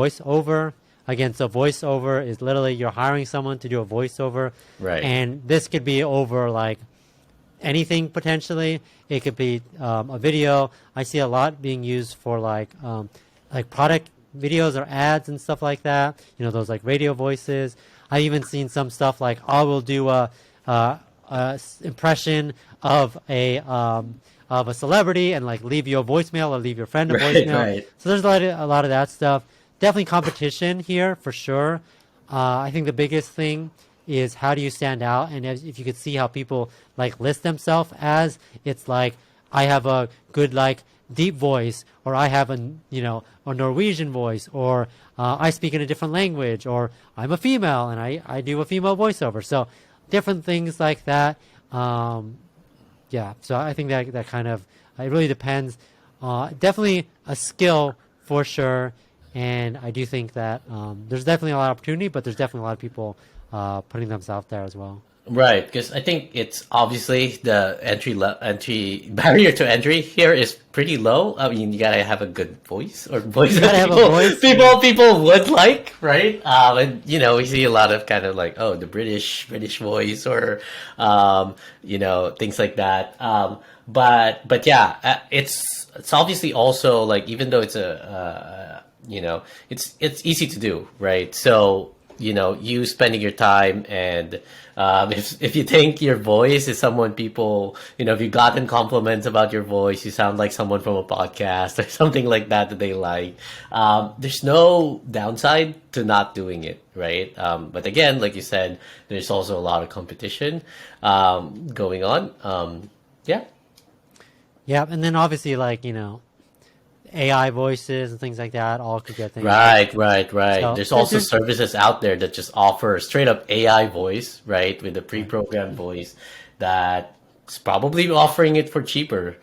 voiceover. Again, so voiceover is literally you're hiring someone to do a voiceover. Right. And this could be over like anything potentially. It could be a video. I see a lot being used for like product videos or ads and stuff like that. You know, those like radio voices. I even seen some stuff like I will do a impression of a celebrity and like leave you a voicemail or leave your friend a voicemail. Right. So there's a lot of that stuff. Definitely competition here for sure. I think the biggest thing is how do you stand out, and if you could see how people like list themselves as, it's like I have a good like deep voice, or I have a Norwegian voice, or I speak in a different language, or I'm a female and I do a female voiceover. So different things like that. Yeah, so I think that kind of it really depends. Definitely a skill for sure, and I do think that there's definitely a lot of opportunity, but there's definitely a lot of people putting themselves there as well. Right, because I think it's obviously the entry barrier to entry here is pretty low. I mean, you gotta have a good voice or voice that have a voice. people would like, right? And we see a lot of kind of like the British voice or things like that. But yeah, it's obviously also like even though it's it's easy to do, right? So you spending your time and if you think your voice is someone people, if you've gotten compliments about your voice, you sound like someone from a podcast or something like that they like, there's no downside to not doing it, right? But again, like you said, there's also a lot of competition going on. Yeah. Yeah, and then obviously like, AI voices and things like that all could get things. Right. So, there's also services out there that just offer straight up AI voice, right, with a pre-programmed voice that's probably offering it for cheaper.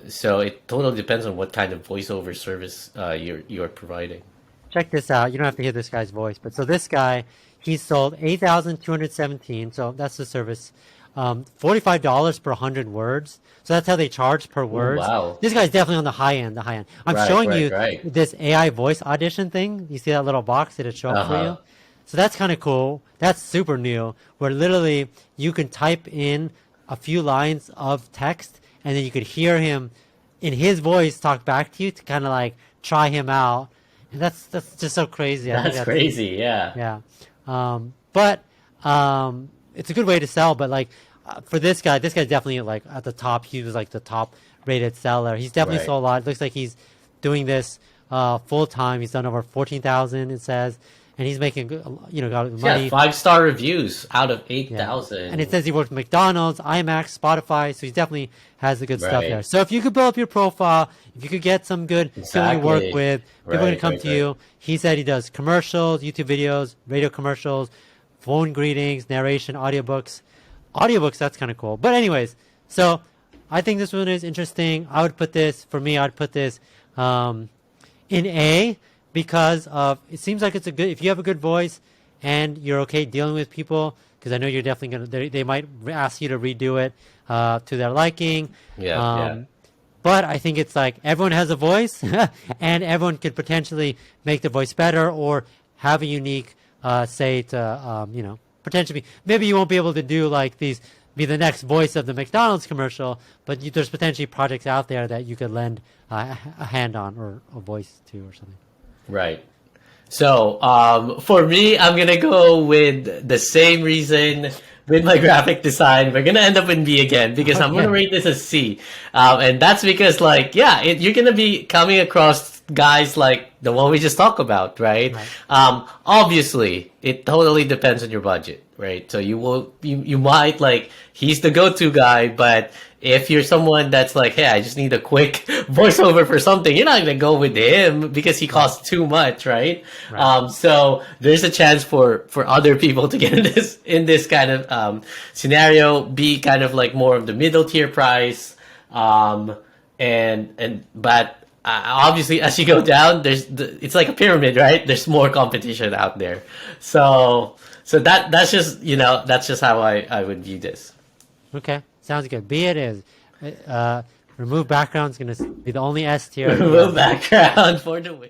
So it totally depends on what kind of voiceover service you're providing. Check this out. You don't have to hear this guy's voice, but so this guy, he sold 8,217. So that's the service. $45 per 100 words. So that's how they charge per word. Wow. This guy's definitely on the high end. I'm showing you right. this AI voice audition thing. You see that little box that it show up for you? So that's kind of cool. That's super new, where literally you can type in a few lines of text and then you could hear him in his voice talk back to you to kind of like try him out. And that's just so crazy. That's crazy. Yeah. Yeah. But it's a good way to sell, but like for this guy's definitely like at the top. He was like the top rated seller. He's definitely sold a lot. It looks like he's doing this full time. He's done over 14,000, it says, and he's making got money. Yeah, 5-star reviews out of 8,000. Yeah. And it says he worked at McDonald's, IMAX, Spotify, so he definitely has the good stuff there. So if you could build up your profile, if you could get some good people you work with, people are going to come to you. He said he does commercials, YouTube videos, radio commercials, phone greetings, narration, audiobooks. That's kind of cool. But anyways, so I think this one is interesting. I'd put this in A, because it seems like it's if you have a good voice and you're okay dealing with people, because I know you're definitely they might ask you to redo it to their liking. Yeah. But I think it's like everyone has a voice and everyone could potentially make the voice better or have a unique say to potentially maybe you won't be able to do like be the next voice of the McDonald's commercial, but there's potentially projects out there that you could lend a hand on or a voice to or something. Right. So for me, I'm gonna go with the same reason with my graphic design. We're gonna end up in B again because I'm gonna rate this as C, and that's because you're gonna be coming across guys like the one we just talked about, right? Obviously, it totally depends on your budget, right? So you might he's the go-to guy, but if you're someone that's like, hey, I just need a quick voiceover for something, you're not gonna go with him because he costs too much, right? So there's a chance for other people to get in this kind of scenario, be kind of like more of the middle tier price, but obviously as you go down, it's like a pyramid, right? There's more competition out there, so that's just how I would view this. Okay, sounds good. B it is. Remove background is going to be the only S tier. Remove background for the win.